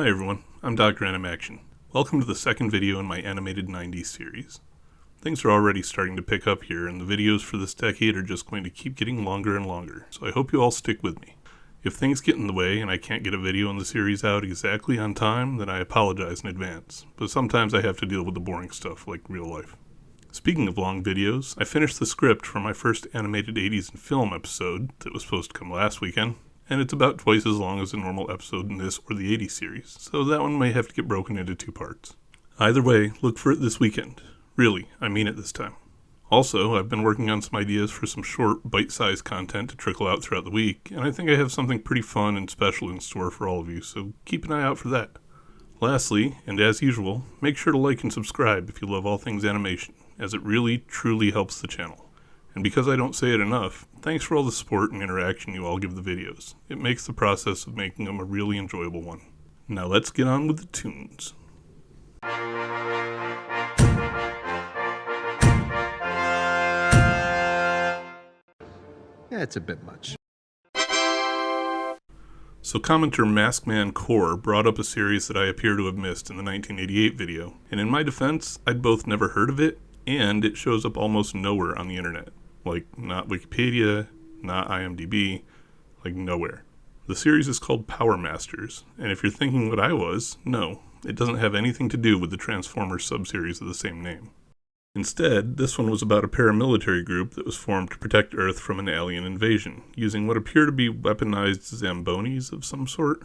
Hi everyone, I'm Dr.Animaction. Welcome to the second video in my animated 90s series. Things are already starting to pick up here, and the videos for this decade are just going to keep getting longer and longer, so I hope you all stick with me. If things get in the way and I can't get a video in the series out exactly on time, then I apologize in advance, but sometimes I have to deal with the boring stuff like real life. Speaking of long videos, I finished the script for my first animated 80s and film episode that was supposed to come last weekend, and it's about twice as long as a normal episode in this or the 80s series, so that one may have to get broken into two parts. Either way, look for it this weekend. Really, I mean it this time. Also, I've been working on some ideas for some short, bite-sized content to trickle out throughout the week, and I think I have something pretty fun and special in store for all of you, so keep an eye out for that. Lastly, and as usual, make sure to like and subscribe if you love all things animation, as it really, truly helps the channel. And because I don't say it enough, thanks for all the support and interaction you all give the videos. It makes the process of making them a really enjoyable one. Now let's get on with the tunes. Yeah, it's a bit much. So commenter Maskman Core brought up a series that I appear to have missed in the 1988 video, and in my defense, I'd both never heard of it, and it shows up almost nowhere on the internet. Like, not Wikipedia, not IMDb, like nowhere. The series is called Power Masters, and if you're thinking what I was, no, it doesn't have anything to do with the Transformers subseries of the same name. Instead, this one was about a paramilitary group that was formed to protect Earth from an alien invasion, using what appear to be weaponized Zambonis of some sort.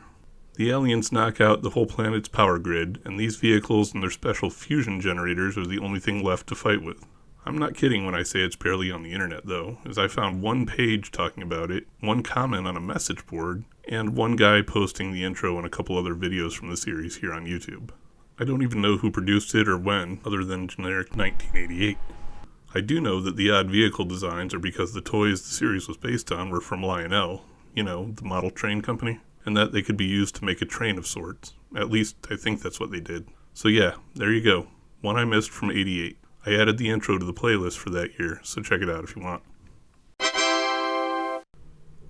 The aliens knock out the whole planet's power grid, and these vehicles and their special fusion generators are the only thing left to fight with. I'm not kidding when I say it's barely on the internet, though, as I found one page talking about it, one comment on a message board, and one guy posting the intro and a couple other videos from the series here on YouTube. I don't even know who produced it or when, other than generic 1988. I do know that the odd vehicle designs are because the toys the series was based on were from Lionel, you know, the model train company, and that they could be used to make a train of sorts. At least, I think that's what they did. So yeah, there you go. One I missed from 88. I added the intro to the playlist for that year, so check it out if you want.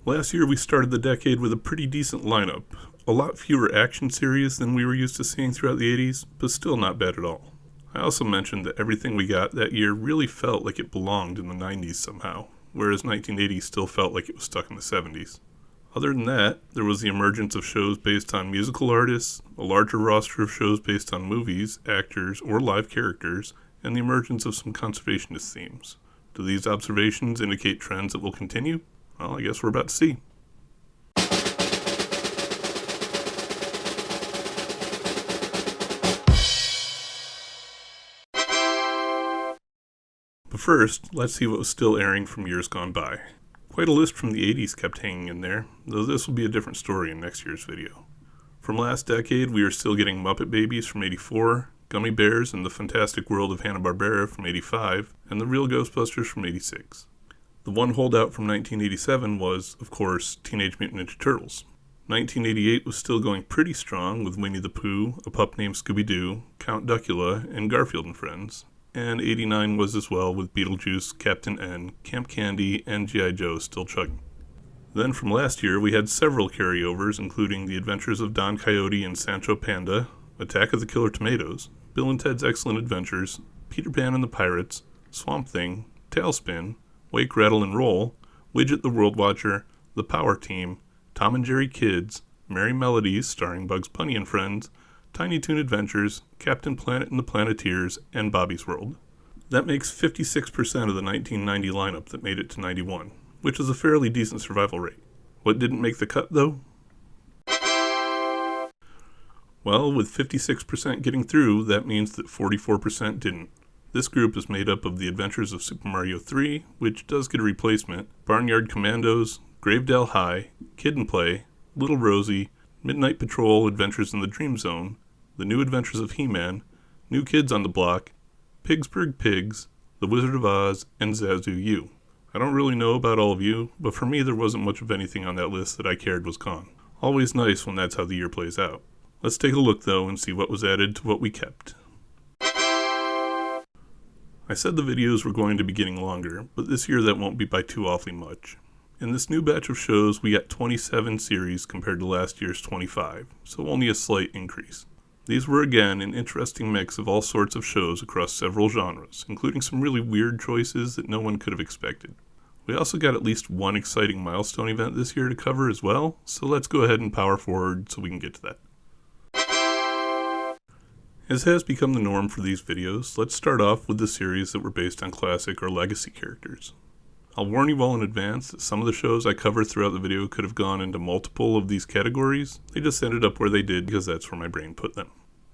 Last year we started the decade with a pretty decent lineup. A lot fewer action series than we were used to seeing throughout the 80s, but still not bad at all. I also mentioned that everything we got that year really felt like it belonged in the 90s somehow, whereas 1980 still felt like it was stuck in the 70s. Other than that, there was the emergence of shows based on musical artists, a larger roster of shows based on movies, actors, or live characters, and the emergence of some conservationist themes. Do these observations indicate trends that will continue? Well, I guess we're about to see. But first, let's see what was still airing from years gone by. Quite a list from the 80s kept hanging in there, though this will be a different story in next year's video. From last decade, we are still getting Muppet Babies from 84, Gummy Bears and the Fantastic World of Hanna-Barbera from 85, and The Real Ghostbusters from 86. The one holdout from 1987 was, of course, Teenage Mutant Ninja Turtles. 1988 was still going pretty strong with Winnie the Pooh, A Pup Named Scooby-Doo, Count Duckula, and Garfield and Friends. And 89 was as well with Beetlejuice, Captain N, Camp Candy, and G.I. Joe still chugging. Then from last year we had several carryovers, including The Adventures of Don Quixote and Sancho Panda, Attack of the Killer Tomatoes, Bill and Ted's Excellent Adventures, Peter Pan and the Pirates, Swamp Thing, Tailspin, Wake, Rattle, and Roll, Widget the World Watcher, The Power Team, Tom and Jerry Kids, Merry Melodies starring Bugs Bunny and Friends, Tiny Toon Adventures, Captain Planet and the Planeteers, and Bobby's World. That makes 56% of the 1990 lineup that made it to 91, which is a fairly decent survival rate. What didn't make the cut, though? Well, with 56% getting through, that means that 44% didn't. This group is made up of The Adventures of Super Mario 3, which does get a replacement, Barnyard Commandos, Gravedale High, Kid and Play, Little Rosie, Midnight Patrol Adventures in the Dream Zone, The New Adventures of He-Man, New Kids on the Block, Pigsburg Pigs, The Wizard of Oz, and Zazu U. I don't really know about all of you, but for me there wasn't much of anything on that list that I cared was gone. Always nice when that's how the year plays out. Let's take a look though and see what was added to what we kept. I said the videos were going to be getting longer, but this year that won't be by too awfully much. In this new batch of shows, we got 27 series compared to last year's 25, so only a slight increase. These were again an interesting mix of all sorts of shows across several genres, including some really weird choices that no one could have expected. We also got at least one exciting milestone event this year to cover as well, so let's go ahead and power forward so we can get to that. As has become the norm for these videos, let's start off with the series that were based on classic or legacy characters. I'll warn you all in advance that some of the shows I cover throughout the video could have gone into multiple of these categories. They just ended up where they did because that's where my brain put them.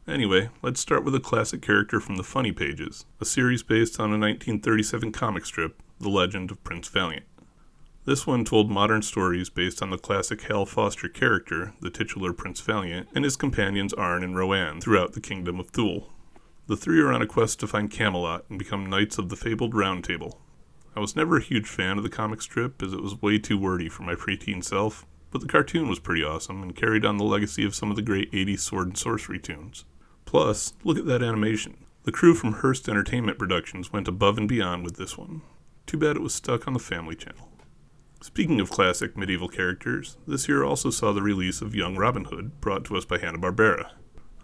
Anyway, let's start with a classic character from the Funny Pages, a series based on a 1937 comic strip, The Legend of Prince Valiant. This one told modern stories based on the classic Hal Foster character, the titular Prince Valiant, and his companions Arn and Rowan throughout the Kingdom of Thule. The three are on a quest to find Camelot and become knights of the fabled Round Table. I was never a huge fan of the comic strip as it was way too wordy for my preteen self, but the cartoon was pretty awesome and carried on the legacy of some of the great 80s sword and sorcery tunes. Plus, look at that animation. The crew from Hearst Entertainment Productions went above and beyond with this one. Too bad it was stuck on the Family Channel. Speaking of classic medieval characters, this year also saw the release of Young Robin Hood, brought to us by Hanna-Barbera.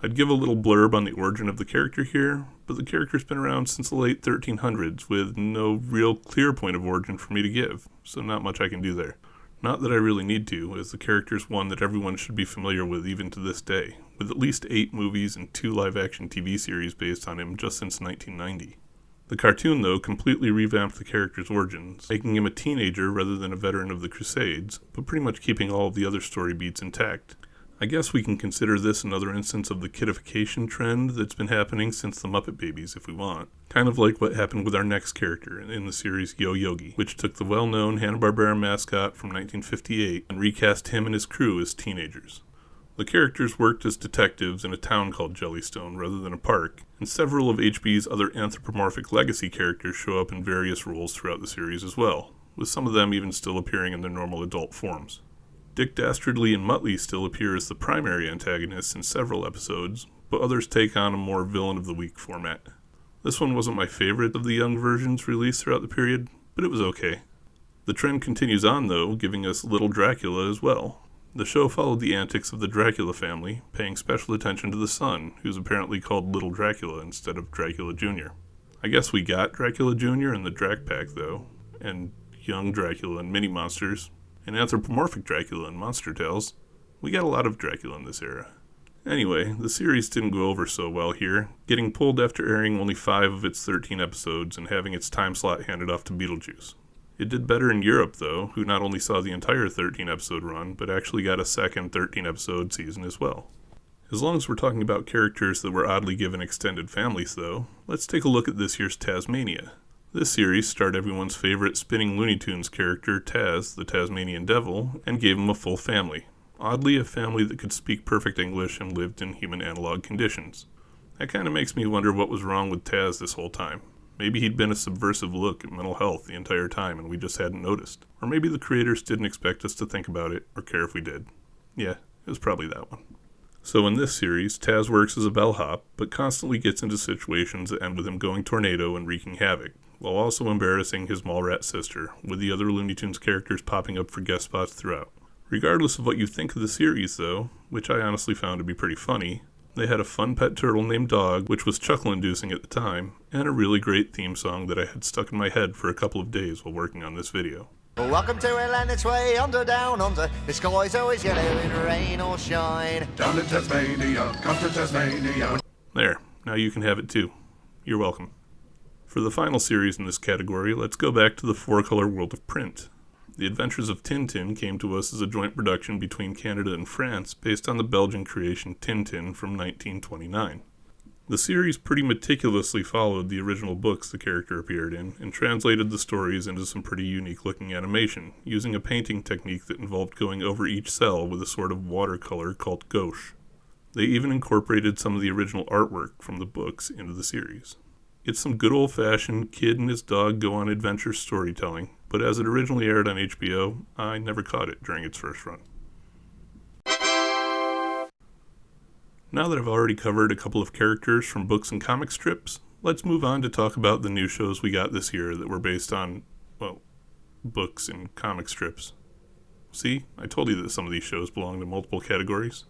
I'd give a little blurb on the origin of the character here, but the character's been around since the late 1300s with no real clear point of origin for me to give, so not much I can do there. Not that I really need to, as the character's one that everyone should be familiar with even to this day, with at least 8 movies and 2 live-action TV series based on him just since 1990. The cartoon, though, completely revamped the character's origins, making him a teenager rather than a veteran of the Crusades, but pretty much keeping all of the other story beats intact. I guess we can consider this another instance of the kidification trend that's been happening since the Muppet Babies, if we want. Kind of like what happened with our next character in the series Yo Yogi, which took the well-known Hanna-Barbera mascot from 1958 and recast him and his crew as teenagers. The characters worked as detectives in a town called Jellystone rather than a park, and several of HB's other anthropomorphic legacy characters show up in various roles throughout the series as well, with some of them even still appearing in their normal adult forms. Dick Dastardly and Muttley still appear as the primary antagonists in several episodes, but others take on a more villain of the week format. This one wasn't my favorite of the young versions released throughout the period, but it was okay. The trend continues on though, giving us Little Dracula as well. The show followed the antics of the Dracula family, paying special attention to the son, who's apparently called Little Dracula instead of Dracula Jr. I guess we got Dracula Jr. in the Drac Pack though, and young Dracula and Mini Monsters, and anthropomorphic Dracula and Monster Tales. We got a lot of Dracula in this era. Anyway, the series didn't go over so well here, getting pulled after airing only 5 of its 13 episodes and having its time slot handed off to Beetlejuice. It did better in Europe, though, who not only saw the entire 13-episode run, but actually got a second 13-episode season as well. As long as we're talking about characters that were oddly given extended families, though, let's take a look at this year's Tasmania. This series starred everyone's favorite spinning Looney Tunes character, Taz, the Tasmanian Devil, and gave him a full family. Oddly, a family that could speak perfect English and lived in human analog conditions. That kind of makes me wonder what was wrong with Taz this whole time. Maybe he'd been a subversive look at mental health the entire time and we just hadn't noticed. Or maybe the creators didn't expect us to think about it or care if we did. Yeah, it was probably that one. So in this series, Taz works as a bellhop, but constantly gets into situations that end with him going tornado and wreaking havoc, while also embarrassing his Mallrat sister, with the other Looney Tunes characters popping up for guest spots throughout. Regardless of what you think of the series, though, which I honestly found to be pretty funny, they had a fun pet turtle named Dog, which was chuckle-inducing at the time, and a really great theme song that I had stuck in my head for a couple of days while working on this video. Welcome to Atlantic's Way, under, down, under. The sky's always yellow in rain or shine. Down to Tasmania, come to Tasmania. There, now you can have it too. You're welcome. For the final series in this category, let's go back to the 4-color world of print. The Adventures of Tintin came to us as a joint production between Canada and France based on the Belgian creation Tintin from 1929. The series pretty meticulously followed the original books the character appeared in and translated the stories into some pretty unique looking animation, using a painting technique that involved going over each cell with a sort of watercolor called gouache. They even incorporated some of the original artwork from the books into the series. It's some good old-fashioned kid and his dog go on adventure storytelling, but as it originally aired on HBO, I never caught it during its first run. Now that I've already covered a couple of characters from books and comic strips, let's move on to talk about the new shows we got this year that were based on, well, books and comic strips. See, I told you that some of these shows belong to multiple categories.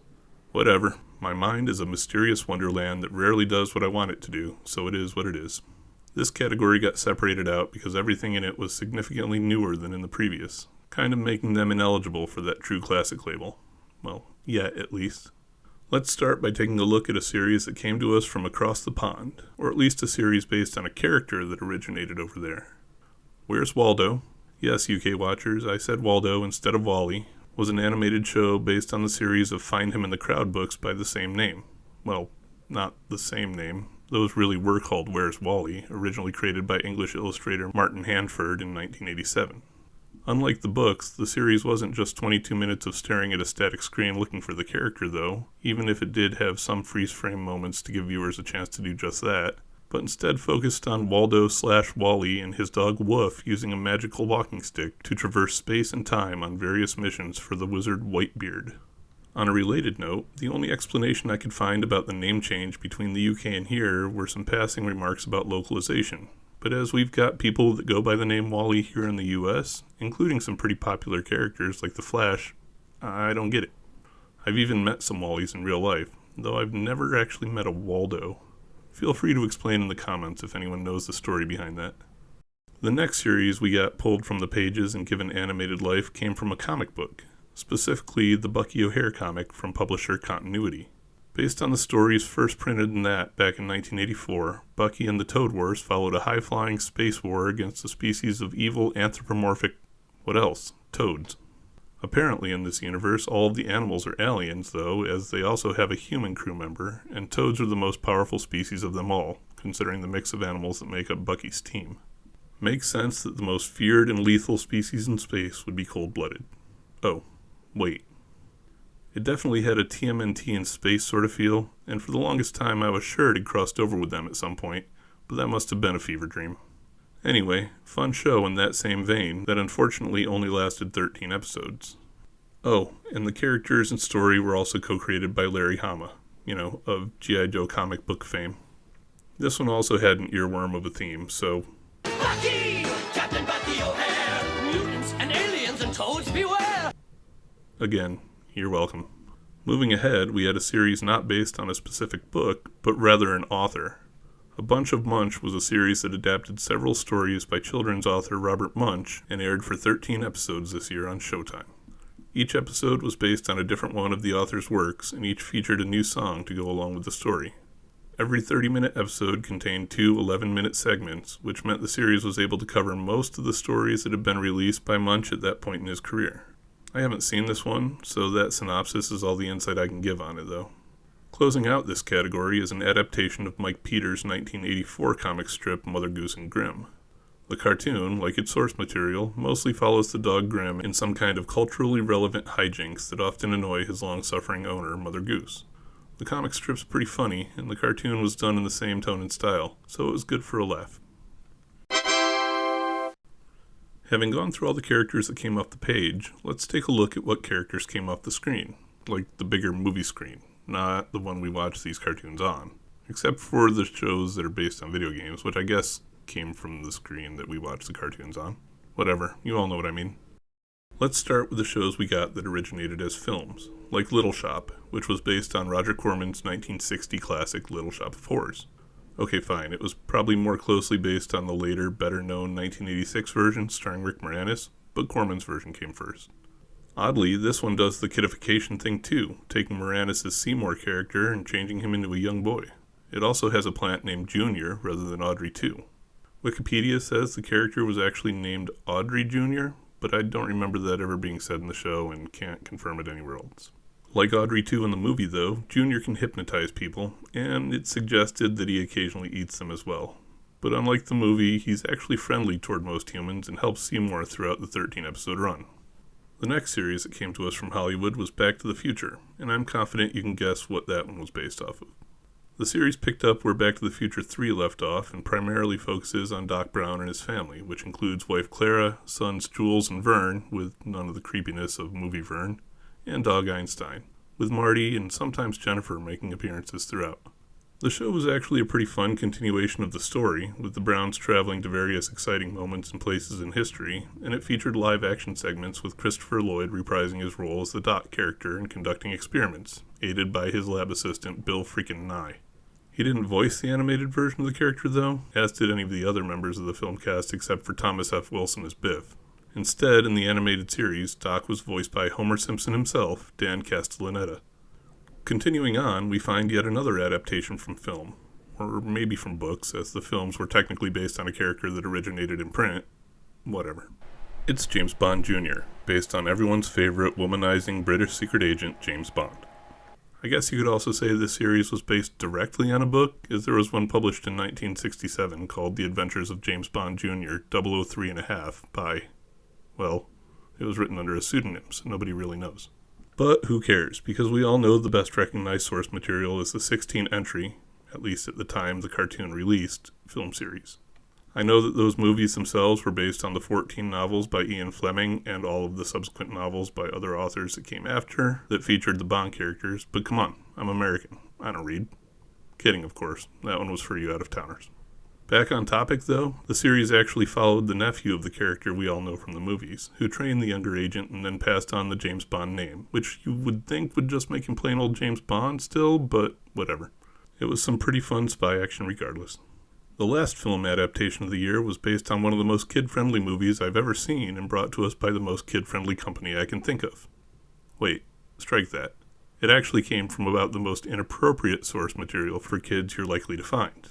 Whatever, my mind is a mysterious wonderland that rarely does what I want it to do, so it is what it is. This category got separated out because everything in it was significantly newer than in the previous, kind of making them ineligible for that true classic label. Well, yet at least. Let's start by taking a look at a series that came to us from across the pond, or at least a series based on a character that originated over there. Where's Waldo? Yes, UK watchers, I said Waldo instead of Wally, was an animated show based on the series of Find Him in the Crowd books by the same name. Well, not the same name. Those really were called Where's Wally, originally created by English illustrator Martin Handford in 1987. Unlike the books, the series wasn't just 22 minutes of staring at a static screen looking for the character, though, even if it did have some freeze-frame moments to give viewers a chance to do just that, but instead focused on Waldo/Wally and his dog Woof using a magical walking stick to traverse space and time on various missions for the wizard Whitebeard. On a related note, the only explanation I could find about the name change between the UK and here were some passing remarks about localization. But as we've got people that go by the name Wally here in the US, including some pretty popular characters like the Flash, I don't get it. I've even met some Wallys in real life, though I've never actually met a Waldo. Feel free to explain in the comments if anyone knows the story behind that. The next series we got pulled from the pages and given animated life came from a comic book, specifically the Bucky O'Hare comic from publisher Continuity. Based on the stories first printed in that back in 1984, Bucky and the Toad Wars followed a high-flying space war against a species of evil anthropomorphic, toads. Apparently in this universe, all of the animals are aliens, though, as they also have a human crew member, and toads are the most powerful species of them all, considering the mix of animals that make up Bucky's team. Makes sense that the most feared and lethal species in space would be cold-blooded. Oh, wait. It definitely had a TMNT in space sort of feel, and for the longest time I was sure it had crossed over with them at some point, but that must have been a fever dream. Anyway, fun show in that same vein that unfortunately only lasted 13 episodes. Oh, and the characters and story were also co-created by Larry Hama, of G.I. Joe comic book fame. This one also had an earworm of a theme, so... Bucky! Captain Bucky O'Hare! Mutants and aliens and toads beware! Again, you're welcome. Moving ahead, we had a series not based on a specific book, but rather an author. A Bunch of Munch was a series that adapted several stories by children's author Robert Munch and aired for 13 episodes this year on Showtime. Each episode was based on a different one of the author's works, and each featured a new song to go along with the story. Every 30-minute episode contained 2 11-minute segments, which meant the series was able to cover most of the stories that had been released by Munch at that point in his career. I haven't seen this one, so that synopsis is all the insight I can give on it, though. Closing out this category is an adaptation of Mike Peters' 1984 comic strip Mother Goose and Grimm. The cartoon, like its source material, mostly follows the dog Grimm in some kind of culturally relevant hijinks that often annoy his long-suffering owner, Mother Goose. The comic strip's pretty funny, and the cartoon was done in the same tone and style, so it was good for a laugh. Having gone through all the characters that came off the page, let's take a look at what characters came off the screen, like the bigger movie screen, not the one we watch these cartoons on, except for the shows that are based on video games, which I guess came from the screen that we watch the cartoons on. Whatever, you all know what I mean. Let's start with the shows we got that originated as films, like Little Shop, which was based on Roger Corman's 1960 classic Little Shop of Horrors. Okay, fine, it was probably more closely based on the later, better-known 1986 version starring Rick Moranis, but Corman's version came first. Oddly, this one does the kidification thing too, taking Moranis' Seymour character and changing him into a young boy. It also has a plant named Junior rather than Audrey too. Wikipedia says the character was actually named Audrey Jr., but I don't remember that ever being said in the show and can't confirm it anywhere else. Like Audrey 2 in the movie, though, Junior can hypnotize people, and it's suggested that he occasionally eats them as well. But unlike the movie, he's actually friendly toward most humans and helps Seymour throughout the 13-episode run. The next series that came to us from Hollywood was Back to the Future, and I'm confident you can guess what that one was based off of. The series picked up where Back to the Future 3 left off and primarily focuses on Doc Brown and his family, which includes wife Clara, sons Jules and Vern, with none of the creepiness of movie Vern, and dog Einstein, with Marty and sometimes Jennifer making appearances throughout. The show was actually a pretty fun continuation of the story, with the Browns traveling to various exciting moments and places in history, and it featured live-action segments with Christopher Lloyd reprising his role as the Doc character and conducting experiments, aided by his lab assistant Bill freaking Nye. He didn't voice the animated version of the character, though, as did any of the other members of the film cast except for Thomas F. Wilson as Biff. Instead, in the animated series, Doc was voiced by Homer Simpson himself, Dan Castellaneta. Continuing on, we find yet another adaptation from film, or maybe from books, as the films were technically based on a character that originated in print. Whatever. It's James Bond Jr., based on everyone's favorite womanizing British secret agent, James Bond. I guess you could also say this series was based directly on a book, as there was one published in 1967 called The Adventures of James Bond Jr. 003.5 by, well, it was written under a pseudonym, so nobody really knows. But who cares, because we all know the best recognized source material is the 16-entry, at least at the time the cartoon released, film series. I know that those movies themselves were based on the 14 novels by Ian Fleming and all of the subsequent novels by other authors that came after that featured the Bond characters, but come on, I'm American. I don't read. Kidding, of course. That one was for you out-of-towners. Back on topic, though, the series actually followed the nephew of the character we all know from the movies, who trained the younger agent and then passed on the James Bond name, which you would think would just make him plain old James Bond still, but whatever. It was some pretty fun spy action regardless. The last film adaptation of the year was based on one of the most kid-friendly movies I've ever seen and brought to us by the most kid-friendly company I can think of. Wait, strike that. It actually came from about the most inappropriate source material for kids you're likely to find.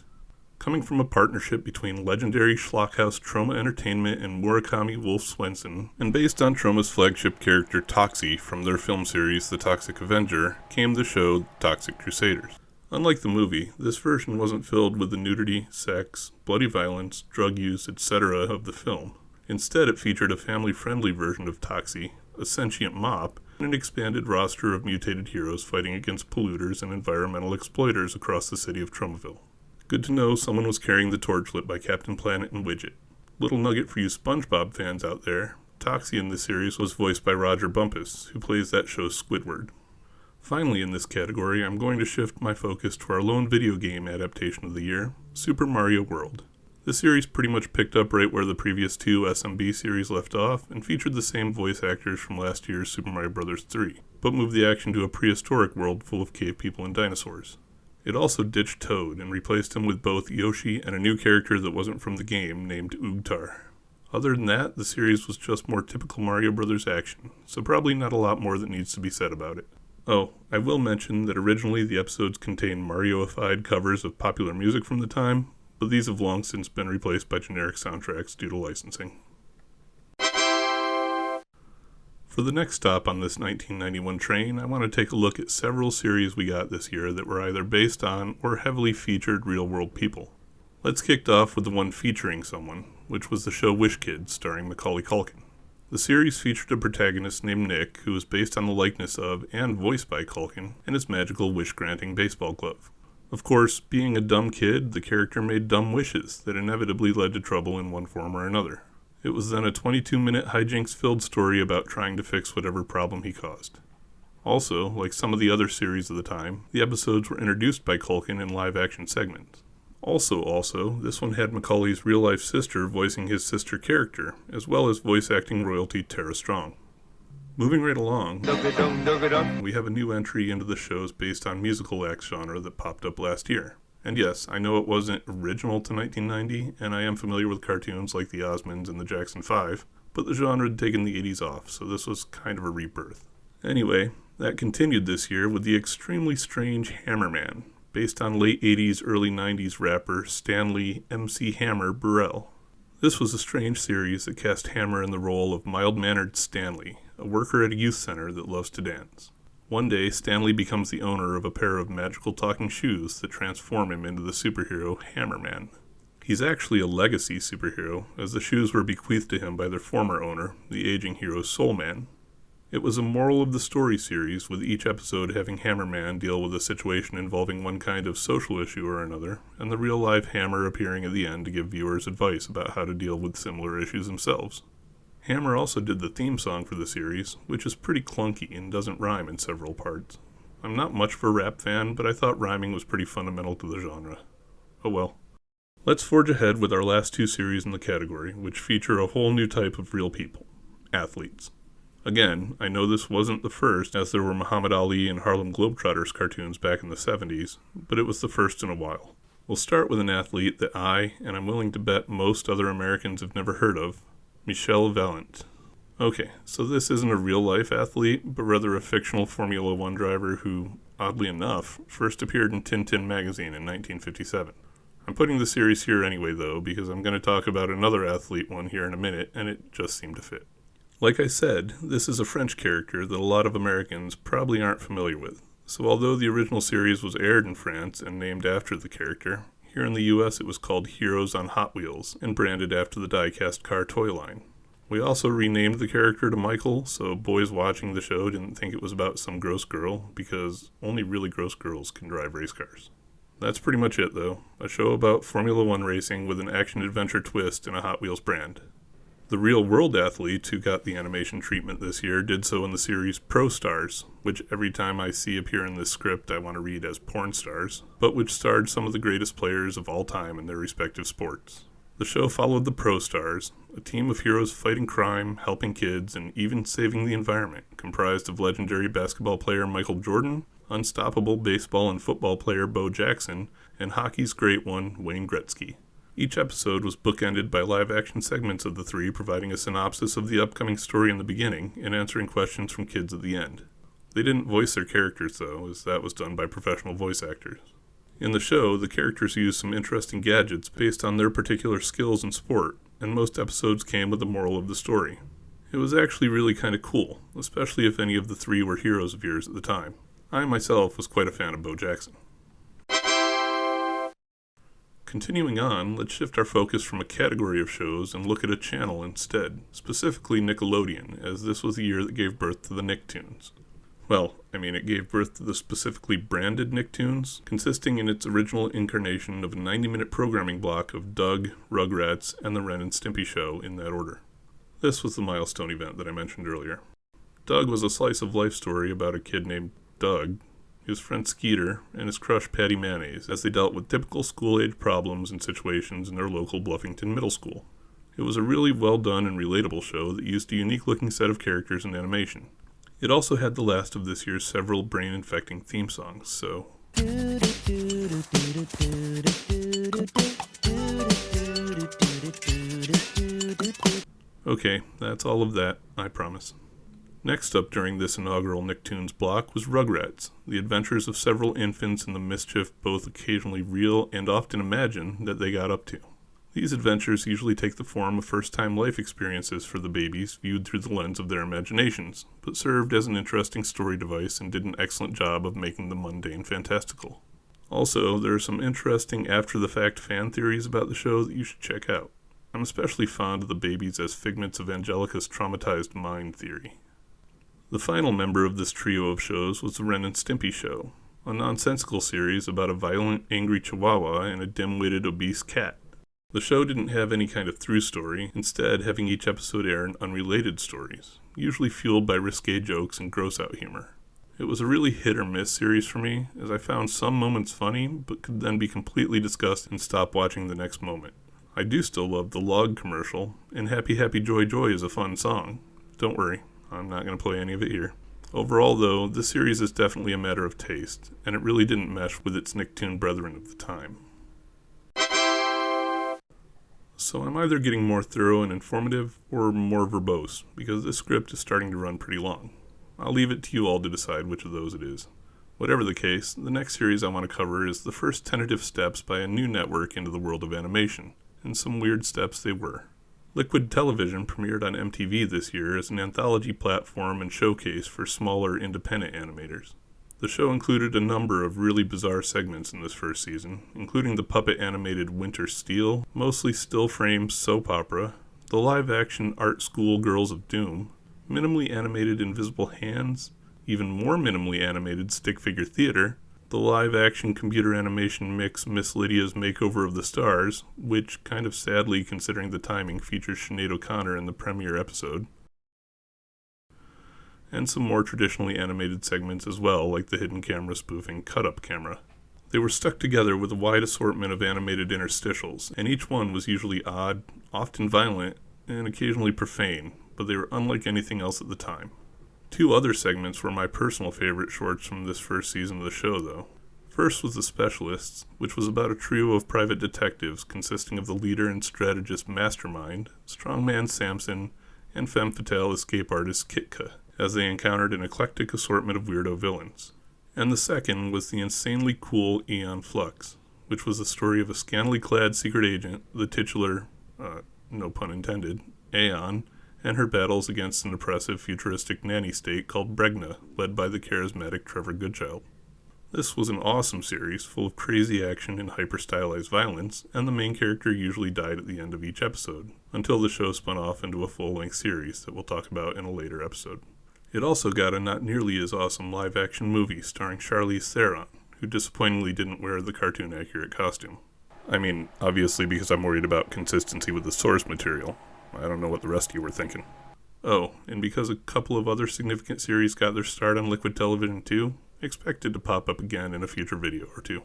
Coming from a partnership between legendary schlockhouse Troma Entertainment and Murakami Wolf Swenson, and based on Troma's flagship character Toxie from their film series The Toxic Avenger, came the show Toxic Crusaders. Unlike the movie, this version wasn't filled with the nudity, sex, bloody violence, drug use, etc. of the film. Instead, it featured a family-friendly version of Toxie, a sentient mop, and an expanded roster of mutated heroes fighting against polluters and environmental exploiters across the city of Tromaville. Good to know someone was carrying the torch lit by Captain Planet and Widget. Little nugget for you SpongeBob fans out there, Toxie in this series was voiced by Roger Bumpus, who plays that show's Squidward. Finally in this category, I'm going to shift my focus to our lone video game adaptation of the year, Super Mario World. This series pretty much picked up right where the previous two SMB series left off and featured the same voice actors from last year's Super Mario Bros. 3, but moved the action to a prehistoric world full of cave people and dinosaurs. It also ditched Toad and replaced him with both Yoshi and a new character that wasn't from the game named Oogtar. Other than that, the series was just more typical Mario Bros. Action, so probably not a lot more that needs to be said about it. Oh, I will mention that originally the episodes contained Mario-ified covers of popular music from the time, but these have long since been replaced by generic soundtracks due to licensing. For the next stop on this 1991 train, I want to take a look at several series we got this year that were either based on or heavily featured real-world people. Let's kick off with the one featuring someone, which was the show Wish Kids, starring Macaulay Culkin. The series featured a protagonist named Nick, who was based on the likeness of and voiced by Culkin and his magical wish-granting baseball glove. Of course, being a dumb kid, the character made dumb wishes that inevitably led to trouble in one form or another. It was then a 22-minute hijinks-filled story about trying to fix whatever problem he caused. Also, like some of the other series of the time, the episodes were introduced by Culkin in live-action segments. Also, this one had Macaulay's real-life sister voicing his sister character, as well as voice-acting royalty Tara Strong. Moving right along, we have a new entry into the shows based on musical acts genre that popped up last year. And yes, I know it wasn't original to 1990, and I am familiar with cartoons like the Osmonds and the Jackson 5, but the genre had taken the 80s off, so this was kind of a rebirth. Anyway, that continued this year with the extremely strange Hammerman, based on late 80s, early 90s rapper Stanley MC Hammer Burrell. This was a strange series that cast Hammer in the role of mild-mannered Stanley, a worker at a youth center that loves to dance. One day, Stanley becomes the owner of a pair of magical talking shoes that transform him into the superhero Hammerman. He's actually a legacy superhero, as the shoes were bequeathed to him by their former owner, the aging hero Soulman. It was a moral of the story series, with each episode having Hammerman deal with a situation involving one kind of social issue or another, and the real-life Hammer appearing at the end to give viewers advice about how to deal with similar issues themselves. Hammer also did the theme song for the series, which is pretty clunky and doesn't rhyme in several parts. I'm not much of a rap fan, but I thought rhyming was pretty fundamental to the genre. Oh well. Let's forge ahead with our last two series in the category, which feature a whole new type of real people, athletes. Again, I know this wasn't the first, as there were Muhammad Ali and Harlem Globetrotters cartoons back in the 70s, but it was the first in a while. We'll start with an athlete that I, and I'm willing to bet most other Americans have never heard of, Michel Vaillant. Okay, so this isn't a real-life athlete, but rather a fictional Formula One driver who, oddly enough, first appeared in Tintin magazine in 1957. I'm putting the series here anyway, though, because I'm going to talk about another athlete one here in a minute, and it just seemed to fit. Like I said, this is a French character that a lot of Americans probably aren't familiar with. So although the original series was aired in France and named after the character, here in the US it was called Heroes on Hot Wheels and branded after the die-cast car toy line. We also renamed the character to Michael, so boys watching the show didn't think it was about some gross girl, because only really gross girls can drive race cars. That's pretty much it, though. A show about Formula One racing with an action-adventure twist and a Hot Wheels brand. The real-world athletes who got the animation treatment this year did so in the series Pro Stars, which every time I see appear in this script I want to read as porn stars, but which starred some of the greatest players of all time in their respective sports. The show followed the Pro Stars, a team of heroes fighting crime, helping kids, and even saving the environment, comprised of legendary basketball player Michael Jordan, unstoppable baseball and football player Bo Jackson, and hockey's great one, Wayne Gretzky. Each episode was bookended by live-action segments of the three providing a synopsis of the upcoming story in the beginning and answering questions from kids at the end. They didn't voice their characters, though, as that was done by professional voice actors. In the show, the characters used some interesting gadgets based on their particular skills in sport, and most episodes came with the moral of the story. It was actually really kind of cool, especially if any of the three were heroes of yours at the time. I myself was quite a fan of Bo Jackson. Continuing on, let's shift our focus from a category of shows and look at a channel instead, specifically Nickelodeon, as this was the year that gave birth to the Nicktoons. Well, it gave birth to the specifically branded Nicktoons, consisting in its original incarnation of a 90-minute programming block of Doug, Rugrats, and the Ren and Stimpy Show in that order. This was the milestone event that I mentioned earlier. Doug was a slice-of-life story about a kid named Doug, his friend Skeeter, and his crush Patty Mayonnaise as they dealt with typical school-age problems and situations in their local Bluffington middle school. It was a really well-done and relatable show that used a unique-looking set of characters and animation. It also had the last of this year's several brain-infecting theme songs, so... Okay, that's all of that, I promise. Next up during this inaugural Nicktoons block was Rugrats, the adventures of several infants and the mischief, both occasionally real and often imagined, that they got up to. These adventures usually take the form of first-time life experiences for the babies viewed through the lens of their imaginations, but served as an interesting story device and did an excellent job of making the mundane fantastical. Also, there are some interesting after-the-fact fan theories about the show that you should check out. I'm especially fond of the babies as figments of Angelica's traumatized mind theory. The final member of this trio of shows was the Ren and Stimpy Show, a nonsensical series about a violent, angry chihuahua and a dim-witted, obese cat. The show didn't have any kind of through story, instead having each episode air in unrelated stories, usually fueled by risque jokes and gross-out humor. It was a really hit-or-miss series for me, as I found some moments funny, but could then be completely disgusted and stop watching the next moment. I do still love the log commercial, and Happy Happy Joy Joy is a fun song. Don't worry, I'm not going to play any of it here. Overall, though, this series is definitely a matter of taste, and it really didn't mesh with its Nicktoon brethren of the time. So I'm either getting more thorough and informative, or more verbose, because this script is starting to run pretty long. I'll leave it to you all to decide which of those it is. Whatever the case, the next series I want to cover is the first tentative steps by a new network into the world of animation, and some weird steps they were. Liquid Television premiered on MTV this year as an anthology platform and showcase for smaller, independent animators. The show included a number of really bizarre segments in this first season, including the puppet-animated Winter Steel, mostly still-frame soap opera, the live-action art school Girls of Doom, minimally animated invisible hands, even more minimally animated stick-figure theater, the live-action computer animation mix Miss Lydia's Makeover of the Stars, which, kind of sadly considering the timing, features Sinead O'Connor in the premiere episode, and some more traditionally animated segments as well, like the hidden camera spoofing Cut Up Camera. They were stuck together with a wide assortment of animated interstitials, and each one was usually odd, often violent, and occasionally profane, but they were unlike anything else at the time. Two other segments were my personal favorite shorts from this first season of the show, though. First was The Specialists, which was about a trio of private detectives consisting of the leader and strategist Mastermind, strongman Samson, and femme fatale escape artist Kitka, as they encountered an eclectic assortment of weirdo villains. And the second was the insanely cool Aeon Flux, which was the story of a scantily clad secret agent, the titular, no pun intended, Aeon, and her battles against an oppressive futuristic nanny state called Bregna, led by the charismatic Trevor Goodchild. This was an awesome series, full of crazy action and hyper-stylized violence, and the main character usually died at the end of each episode, until the show spun off into a full-length series that we'll talk about in a later episode. It also got a not nearly as awesome live-action movie starring Charlize Theron, who disappointingly didn't wear the cartoon-accurate costume. I mean, obviously because I'm worried about consistency with the source material. I don't know what the rest of you were thinking. Oh, and because a couple of other significant series got their start on Liquid Television too, expected to pop up again in a future video or two.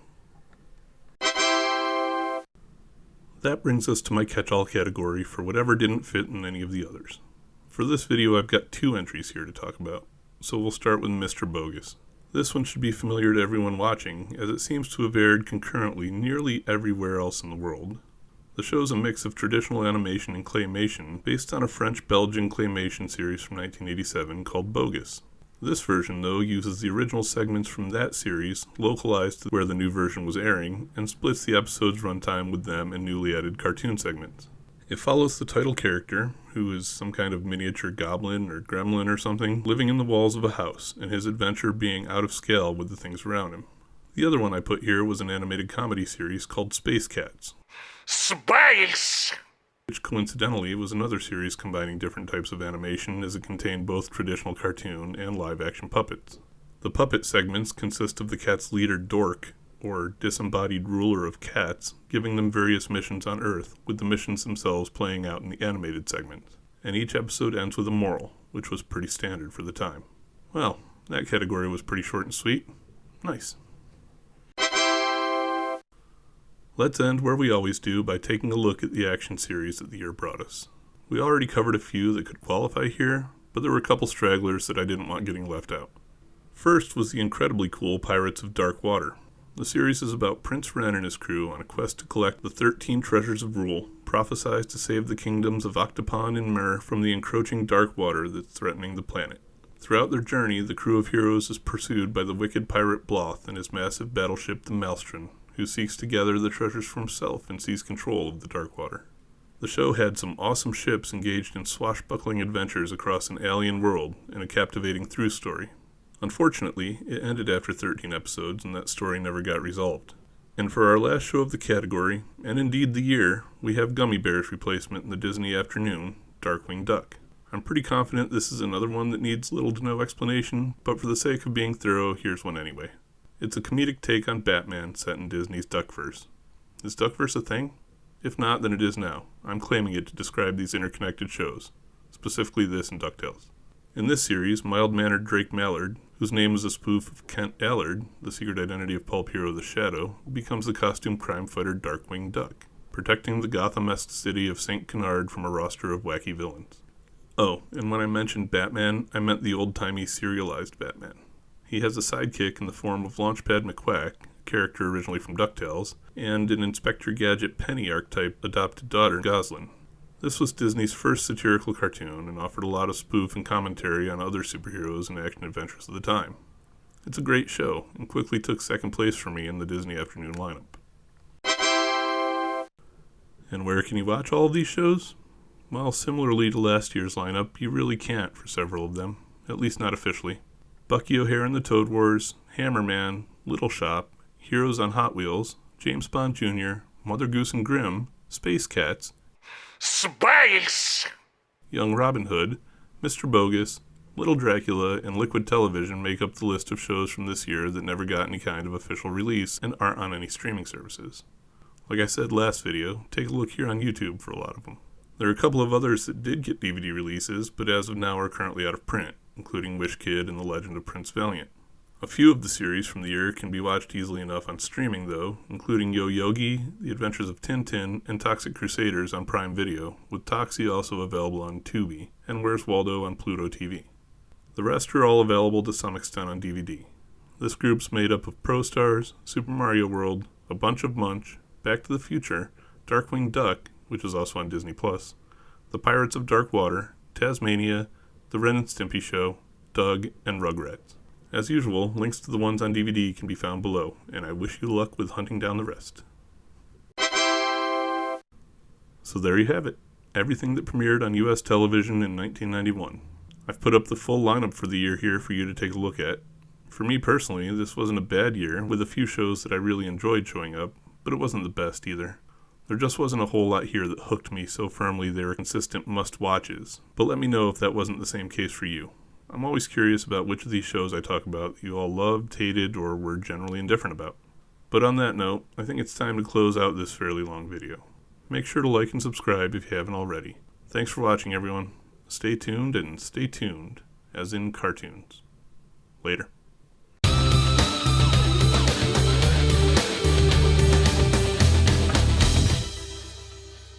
That brings us to my catch-all category for whatever didn't fit in any of the others. For this video I've got two entries here to talk about, so we'll start with Mr. Bogus. This one should be familiar to everyone watching, as it seems to have aired concurrently nearly everywhere else in the world. The show's a mix of traditional animation and claymation, based on a French-Belgian claymation series from 1987 called Bogus. This version, though, uses the original segments from that series, localized to where the new version was airing, and splits the episode's runtime with them and newly added cartoon segments. It follows the title character, who is some kind of miniature goblin or gremlin or something, living in the walls of a house, and his adventure being out of scale with the things around him. The other one I put here was an animated comedy series called Space Cats. Space! Which coincidentally was another series combining different types of animation, as it contained both traditional cartoon and live-action puppets. The puppet segments consist of the cat's leader Dork, or disembodied ruler of cats, giving them various missions on Earth, with the missions themselves playing out in the animated segments. And each episode ends with a moral, which was pretty standard for the time. Well, that category was pretty short and sweet. Nice. Let's end where we always do by taking a look at the action series that the year brought us. We already covered a few that could qualify here, but there were a couple stragglers that I didn't want getting left out. First was the incredibly cool Pirates of Dark Water. The series is about Prince Ren and his crew on a quest to collect the 13 treasures of rule, prophesied to save the kingdoms of Octopon and Mer from the encroaching dark water that's threatening the planet. Throughout their journey, the crew of heroes is pursued by the wicked pirate Bloth and his massive battleship the Maelstrom, who seeks to gather the treasures for himself and seize control of the dark water. The show had some awesome ships engaged in swashbuckling adventures across an alien world and a captivating through story. Unfortunately, it ended after 13 episodes and that story never got resolved. And for our last show of the category, and indeed the year, we have Gummy Bear's replacement in the Disney afternoon, Darkwing Duck. I'm pretty confident this is another one that needs little to no explanation, but for the sake of being thorough, here's one anyway. It's a comedic take on Batman set in Disney's Duckverse. Is Duckverse a thing? If not, then it is now. I'm claiming it to describe these interconnected shows, specifically this and DuckTales. In this series, mild-mannered Drake Mallard, whose name is a spoof of Kent Allard, the secret identity of pulp hero The Shadow, becomes the costume crime fighter Darkwing Duck, protecting the Gotham-esque city of St. Canard from a roster of wacky villains. Oh, and when I mentioned Batman, I meant the old-timey serialized Batman. He has a sidekick in the form of Launchpad McQuack, a character originally from DuckTales, and an Inspector Gadget Penny archetype adopted daughter, Goslin. This was Disney's first satirical cartoon and offered a lot of spoof and commentary on other superheroes and action adventures of the time. It's a great show, and quickly took second place for me in the Disney afternoon lineup. And where can you watch all of these shows? Well, similarly to last year's lineup, you really can't for several of them, at least not officially. Bucky O'Hare and the Toad Wars, Hammerman, Little Shop, Heroes on Hot Wheels, James Bond Jr., Mother Goose and Grimm, Space Cats, Space! Young Robin Hood, Mr. Bogus, Little Dracula, and Liquid Television make up the list of shows from this year that never got any kind of official release and aren't on any streaming services. Like I said last video, take a look here on YouTube for a lot of them. There are a couple of others that did get DVD releases, but as of now are currently out of print, including Wish Kid and The Legend of Prince Valiant. A few of the series from the year can be watched easily enough on streaming, though, including Yo Yogi, The Adventures of Tintin, and Toxic Crusaders on Prime Video, with Toxie also available on Tubi, and Where's Waldo on Pluto TV. The rest are all available to some extent on DVD. This group's made up of Pro Stars, Super Mario World, A Bunch of Munch, Back to the Future, Darkwing Duck, which is also on Disney+, The Pirates of Dark Water, Tasmania, The Ren and Stimpy Show, Doug, and Rugrats. As usual, links to the ones on DVD can be found below, and I wish you luck with hunting down the rest. So there you have it, everything that premiered on US television in 1991. I've put up the full lineup for the year here for you to take a look at. For me personally, this wasn't a bad year, with a few shows that I really enjoyed showing up, but it wasn't the best either. There just wasn't a whole lot here that hooked me so firmly they were consistent must-watches, but let me know if that wasn't the same case for you. I'm always curious about which of these shows I talk about you all loved, hated, or were generally indifferent about. But on that note, I think it's time to close out this fairly long video. Make sure to like and subscribe if you haven't already. Thanks for watching, everyone. Stay tuned, and stay tuned, as in cartoons. Later.